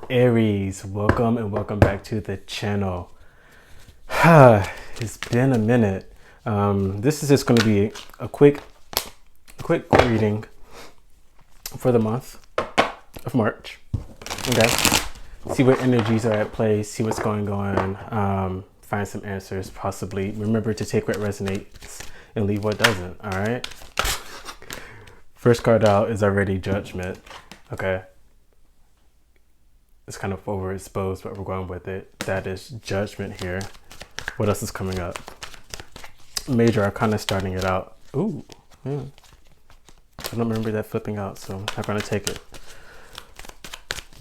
Aries, welcome and welcome back to the channel. It's been a minute. This is just going to be a quick reading for the month of March. Okay, see what energies are at play, see what's going on, find some answers, possibly. Remember to take what resonates and leave what doesn't. All right. First card out is already Judgment. Okay. It's kind of overexposed, but we're going with it. That is Judgment here. What else is coming up? Major Arcana starting it out. Ooh, yeah. I don't remember that flipping out, so I'm not going to take it.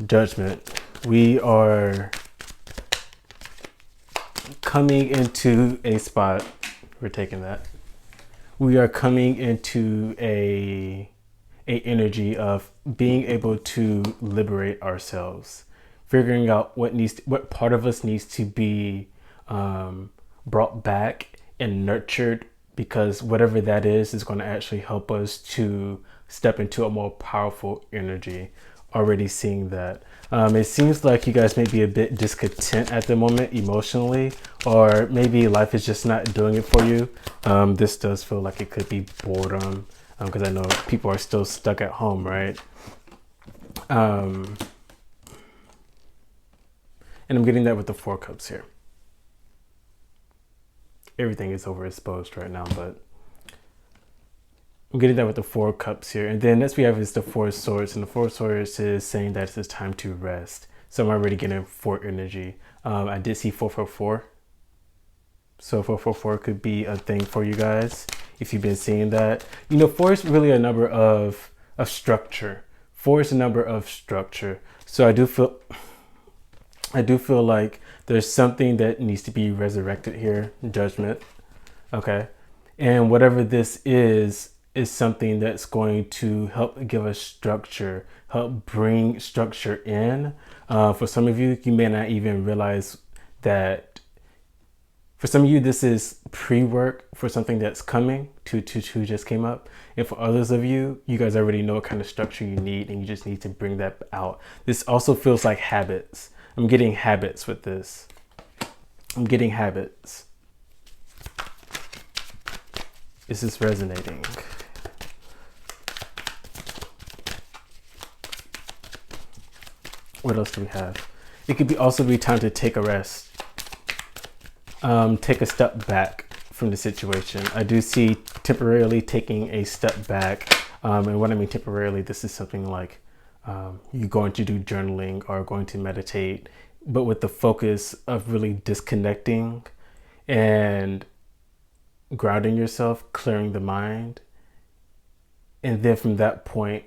Judgment. We are coming into a spot. We're taking that. We are coming into a energy of being able to liberate ourselves, figuring out what part of us needs to be brought back and nurtured, because whatever that is going to actually help us to step into a more powerful energy. Already seeing that. It seems like you guys may be a bit discontent at the moment emotionally, or maybe life is just not doing it for you. This does feel like it could be boredom, because I know people are still stuck at home, right? And I'm getting that with the Four Cups here. Everything is overexposed right now, but I'm getting that with the Four Cups here. And then next we have is the Four Swords, and the Four Swords is saying that it's time to rest. So I'm already getting 4 energy. I did see 444. So 444 could be a thing for you guys if you've been seeing that. You know, 4 is really a number of structure. 4 is a number of structure. So I do feel like there's something that needs to be resurrected here. Judgment. Okay. And whatever this is something that's going to help give us structure, help bring structure in. For some of you, you may not even realize that. For some of you, this is pre-work for something that's coming. 222 just came up. And for others of you, you guys already know what kind of structure you need, and you just need to bring that out. This also feels like habits. I'm getting habits with this. I'm getting habits. This is resonating. What else do we have? It could also be time to take a rest. Take a step back from the situation. I do see temporarily taking a step back. And what I mean temporarily, this is something like you're going to do journaling or going to meditate, but with the focus of really disconnecting and grounding yourself, clearing the mind. And then from that point,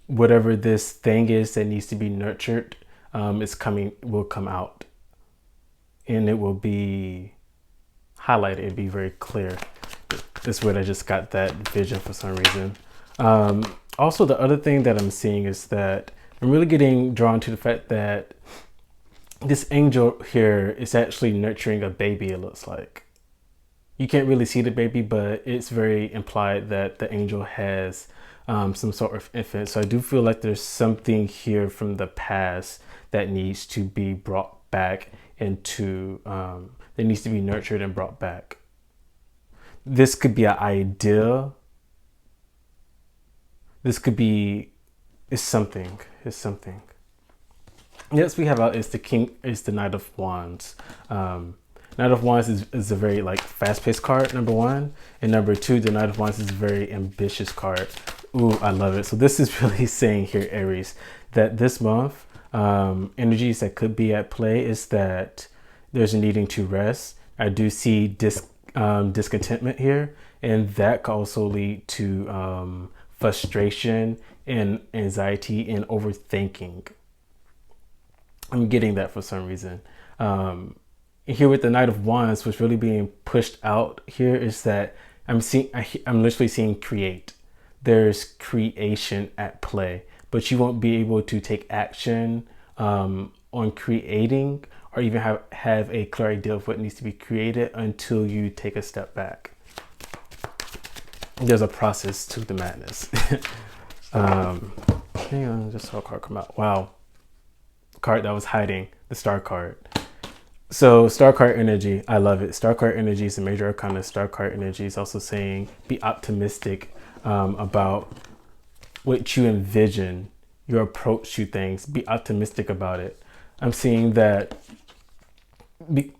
whatever this thing is that needs to be nurtured will come out, and it will be highlighted. It'll be very clear. This is where I just got that vision for some reason. Also, the other thing that I'm seeing is that I'm really getting drawn to the fact that this angel here is actually nurturing a baby, it looks like. You can't really see the baby, but it's very implied that the angel has some sort of infant. So I do feel like there's something here from the past that needs to be brought back into, that needs to be nurtured and brought back. This could be an idea. This could be, it's something. Next we have out is the Knight of Wands. Knight of Wands is a very like fast-paced card, number 1. And number 2, the Knight of Wands is a very ambitious card. Ooh, I love it. So this is really saying here, Aries, that this month, energies that could be at play is that there's a needing to rest. I do see discontentment here, and that could also lead to frustration and anxiety and overthinking. I'm getting that for some reason. Here with the Knight of Wands, what's really being pushed out here is that I'm literally seeing create. There's creation at play, but you won't be able to take action on creating or even have a clear idea of what needs to be created until you take a step back. There's a process to the madness. Hang on, just saw a card come out. Wow. card that was hiding, the Star card. So Star card energy, I love it. Star card energy is a major arcana. Star card energy is also saying be optimistic about what you envision, your approach to things. Be optimistic about it. I'm seeing that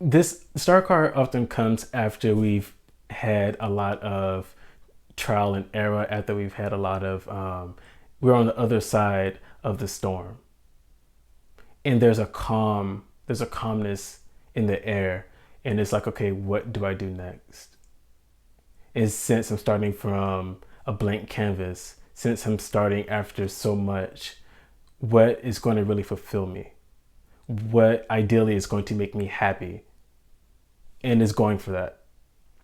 this Star card often comes after we've had a lot of trial and error, after we've had a lot of, we're on the other side of the storm. And there's a calmness in the air. And it's like, okay, what do I do next? And since I'm starting from a blank canvas, since I'm starting after so much, what is going to really fulfill me? What ideally is going to make me happy? And is going for that.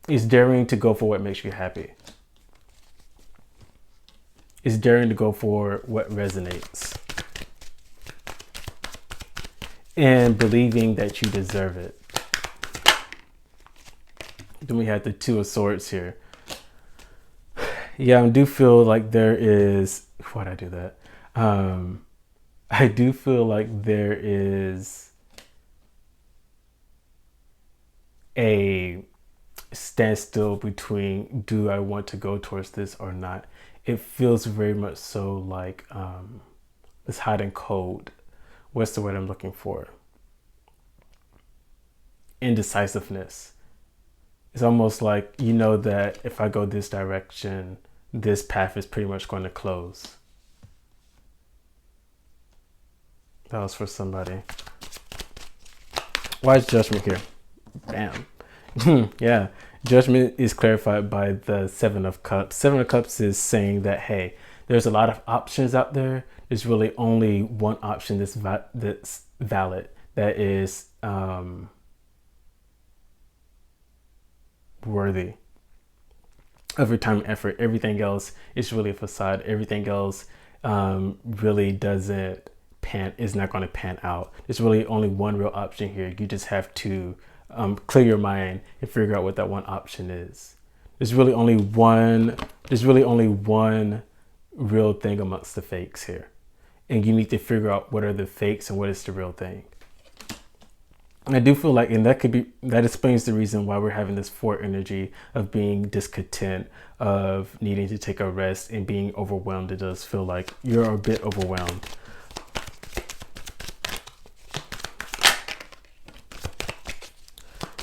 Is daring to go for what makes you happy. Is daring to go for what resonates. And believing that you deserve it. Then we have the Two of Swords here. Yeah, I do feel like there is, why'd I do that? I do feel like there is a standstill between, do I want to go towards this or not? It feels very much so like this hot and cold. What's the word I'm looking for? Indecisiveness. It's almost like, you know, that if I go this direction, this path is pretty much going to close. That was for somebody. Why is Judgment here? Bam. Yeah. Judgment is clarified by the Seven of Cups. Seven of Cups is saying that, hey, there's a lot of options out there. There's really only one option that's valid, that is worthy of your time and effort. Everything else is really a facade. Everything else really doesn't is not going to pan out. There's really only one real option here. You just have to clear your mind and figure out what that one option is. There's really only one real thing amongst the fakes here. And you need to figure out what are the fakes and what is the real thing. And I do feel like, and that explains the reason why we're having this Four energy of being discontent, of needing to take a rest and being overwhelmed. It does feel like you're a bit overwhelmed.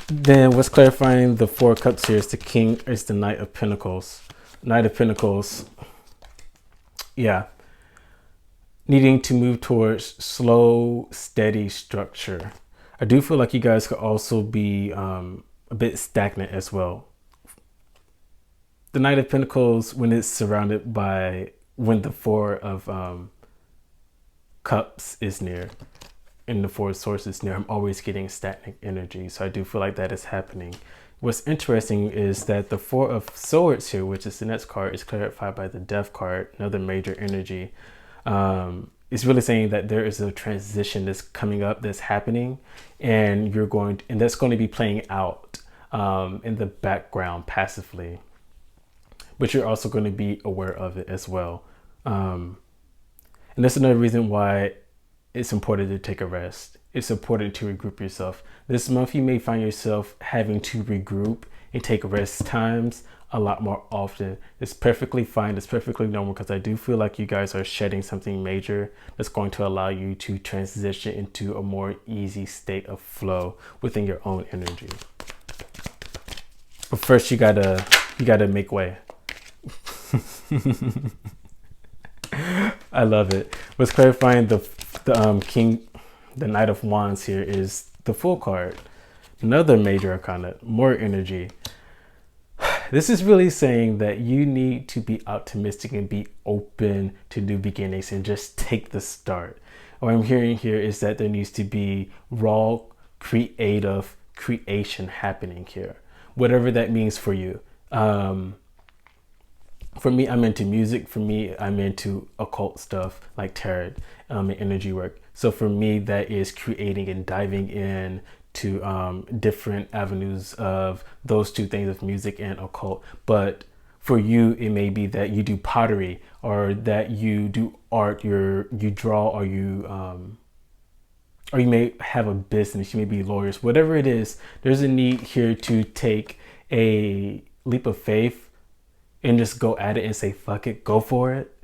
Then what's clarifying the Four of Cups here is the Knight of Pentacles. Knight of Pentacles. Yeah. Needing to move towards slow, steady structure. I do feel like you guys could also be a bit stagnant as well. The Knight of Pentacles, when it's surrounded by, when the Four of Cups is near, and the Four of Swords is near, I'm always getting stagnant energy. So I do feel like that is happening. What's interesting is that the Four of Swords here, which is the next card, is clarified by the Death card, another major energy. It's really saying that there is a transition that's coming up, that's happening, and that's going to be playing out in the background passively, but you're also going to be aware of it as well. And that's another reason why it's important to take a rest. It's important to regroup yourself. This month, you may find yourself having to regroup and take rest times a lot more often. It's perfectly fine. It's perfectly normal, because I do feel like you guys are shedding something major that's going to allow you to transition into a more easy state of flow within your own energy. But first, you gotta make way. I love it. What's clarifying the Knight of Wands here is the Fool card. Another major arcana, more energy. This is really saying that you need to be optimistic and be open to new beginnings and just take the start. What I'm hearing here is that there needs to be raw, creative creation happening here, whatever that means for you. For me, I'm into music. For me, I'm into occult stuff like tarot and energy work. So for me, that is creating and diving in to different avenues of those two things, of music and occult. But for you, it may be that you do pottery, or that you do art, you draw, or you or you may have a business, you may be lawyers, whatever it is, there's a need here to take a leap of faith and just go at it and say, fuck it, go for it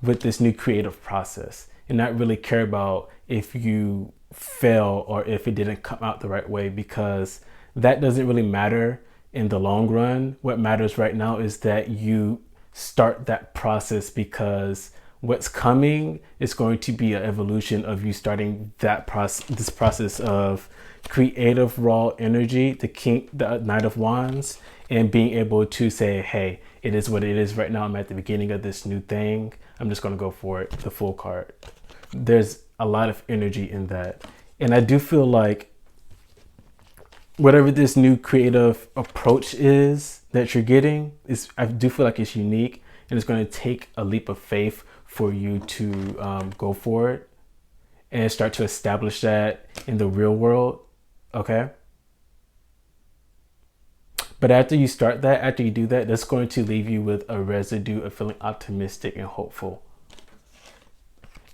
with this new creative process, and not really care about if you fail or if it didn't come out the right way, because that doesn't really matter in the long run. What matters right now is that you start that process, because what's coming is going to be an evolution of you starting that process, this process of creative raw energy, the Knight of Wands, and being able to say, hey, it is what it is right now. I'm at the beginning of this new thing. I'm just going to go for it. The Fool card. There's a lot of energy in that. And I do feel like whatever this new creative approach is that you're getting, I do feel like it's unique, and it's going to take a leap of faith for you to go for it and start to establish that in the real world. Okay. But after you start that, after you do that, that's going to leave you with a residue of feeling optimistic and hopeful.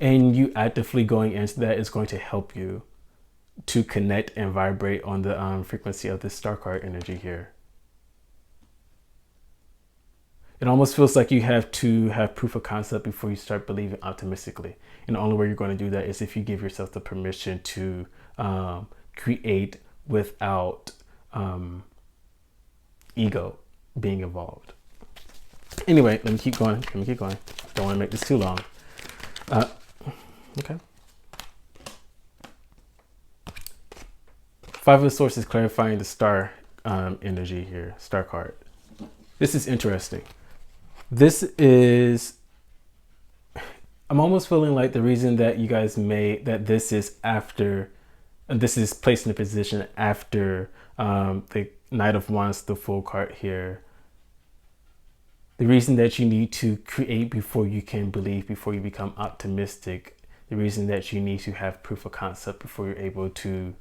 And you actively going into that is going to help you to connect and vibrate on the frequency of this star card energy here. It almost feels like you have to have proof of concept before you start believing optimistically. And the only way you're going to do that is if you give yourself the permission to create without ego being involved. Anyway, let me keep going. Don't want to make this too long. Okay. Five of Swords is clarifying the star energy here, star card. This is interesting. I'm almost feeling like the reason that you guys this is placed in a position after the Knight of Wands, the Fool card here. The reason that you need to create before you can believe, before you become optimistic, the reason that you need to have proof of concept before you're able to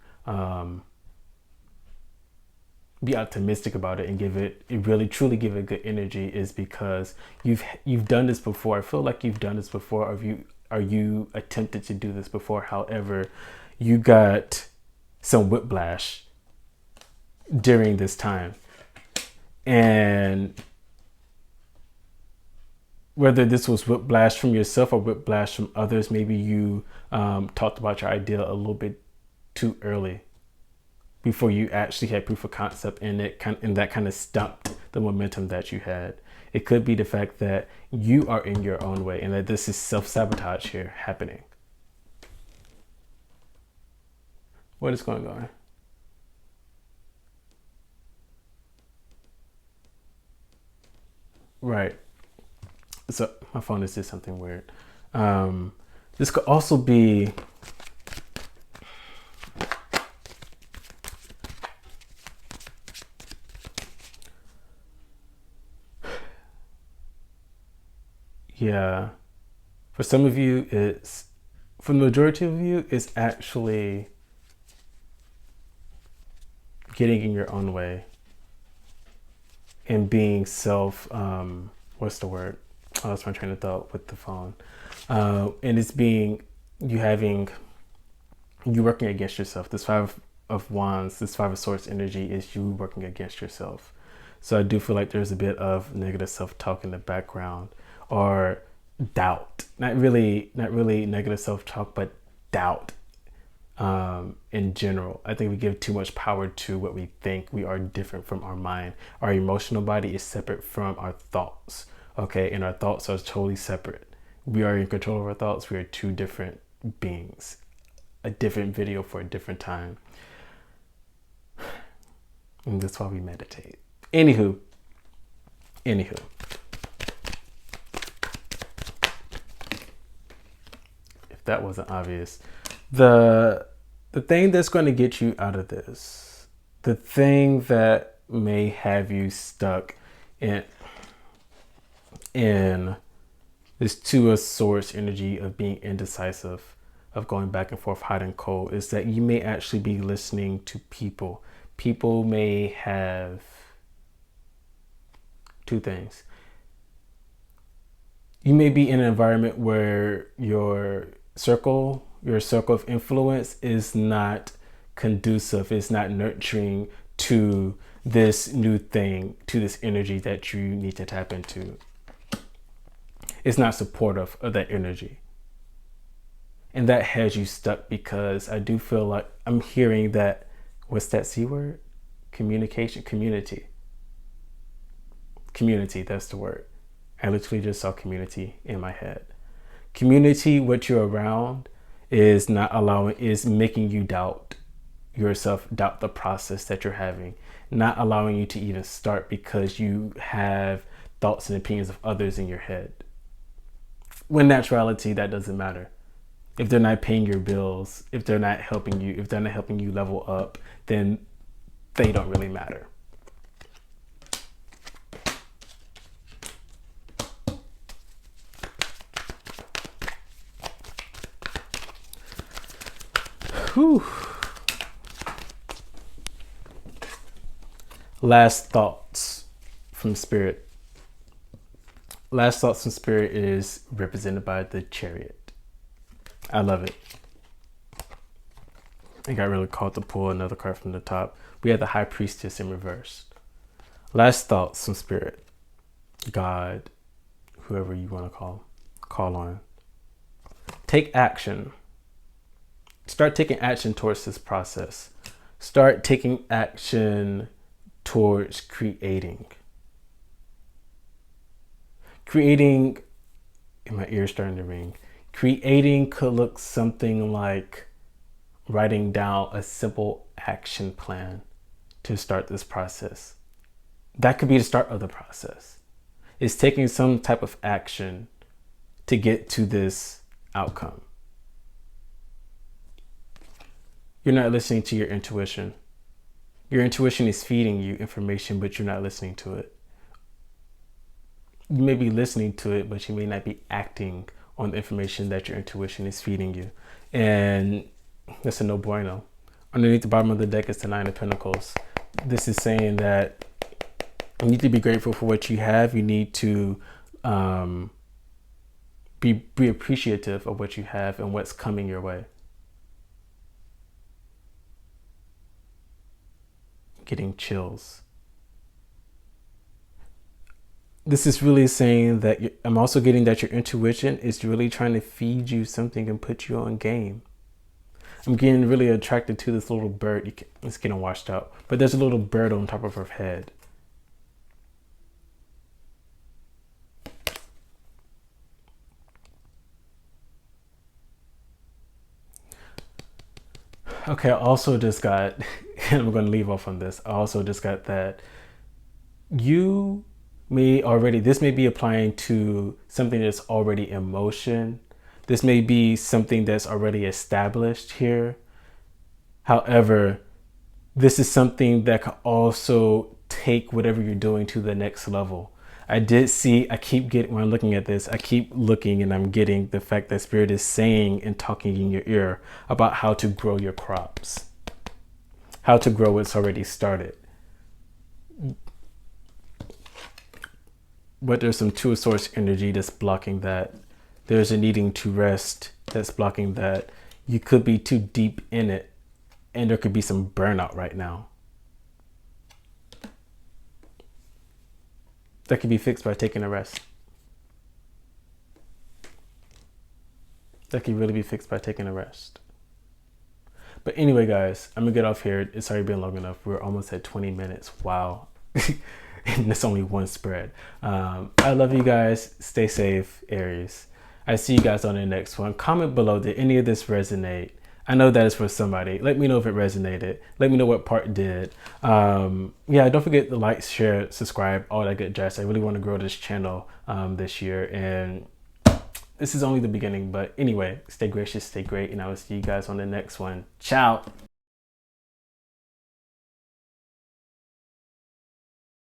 be optimistic about it and really truly give it good energy, is because you've done this before. I feel like you've done this before, or you attempted to do this before. However, you got some whiplash during this time, and whether this was whiplash from yourself or whiplash from others, maybe you talked about your idea a little bit too early before you actually had proof of concept, and that kind of stumped the momentum that you had. It could be the fact that you are in your own way, and that this is self-sabotage here happening. What is going on? Right. So my phone is just something weird. This could also be yeah. For some of you, for the majority of you, it's actually getting in your own way and being what's the word? I lost my train of thought with the phone. And it's you working against yourself. This Five of Wands, this Five of Swords energy is you working against yourself. So I do feel like there's a bit of negative self-talk in the background, or doubt. Not really negative self-talk, but doubt in general. I think we give too much power to what we think. We are different from our mind. Our emotional body is separate from our thoughts. Okay, and our thoughts are totally separate. We are in control of our thoughts. We are two different beings. A different video for a different time. And that's why we meditate. Anywho. If that wasn't obvious. The thing that's going to get you out of this, the thing that may have you stuck in this Two of Swords energy of being indecisive, of going back and forth, hot and cold, is that you may actually be listening to people. People may have two things. You may be in an environment where your circle your circle of influence is not conducive, it's not nurturing to this new thing, to this energy that you need to tap into. It's not supportive of that energy. And that has you stuck, because I do feel like I'm hearing that, what's that C word? Communication, community. Community, that's the word. I literally just saw community in my head. Community, what you're around, is not allowing, is making you doubt yourself, doubt the process that you're having, not allowing you to even start because you have thoughts and opinions of others in your head. When naturality, that doesn't matter. If they're not paying your bills, if they're not helping you level up, then they don't really matter. Whew. Last thoughts from Spirit. Last thoughts from Spirit is represented by the Chariot. I love it. I got really called to pull another card from the top. We had the High Priestess in reverse. Last thoughts from Spirit. God, whoever you want to call on. Take action. Start taking action towards this process. Start taking action towards creating. Creating, and my ears starting to ring. Creating could look something like writing down a simple action plan to start this process. That could be the start of the process. It's taking some type of action to get to this outcome. You're not listening to your intuition. Your intuition is feeding you information, but you're not listening to it. You may be listening to it, but you may not be acting on the information that your intuition is feeding you. And that's a no bueno. Underneath the bottom of the deck is the Nine of Pentacles. This is saying that you need to be grateful for what you have. You need to be appreciative of what you have and what's coming your way. Getting chills. This is really saying that I'm also getting that your intuition is really trying to feed you something and put you on game. I'm getting really attracted to this little bird. It's getting washed out, but there's a little bird on top of her head. Okay, I also just got, and I'm going to leave off on this. I also just got that you may already, this may be applying to something that's already in motion. This may be something that's already established here. However, this is something that could also take whatever you're doing to the next level. I did see, I keep getting, when I'm looking at this, I keep looking and I'm getting the fact that Spirit is saying and talking in your ear about how to grow your crops, how to grow what's already started. But there's some Two of Swords energy that's blocking that. There's a needing to rest that's blocking that. You could be too deep in it and there could be some burnout right now. That can be fixed by taking a rest. That can really be fixed by taking a rest. But anyway, guys, I'm gonna get off here. It's already been long enough. We're almost at 20 minutes. Wow. And that's only one spread. I love you guys. Stay safe, Aries. I see you guys on the next one. Comment below, did any of this resonate? I know that is for somebody. Let me know if it resonated. Let me know what part did. Yeah, don't forget to like, share, subscribe, all that good jazz. I really want to grow this channel this year. And this is only the beginning. But anyway, stay gracious, stay great. And I will see you guys on the next one. Ciao.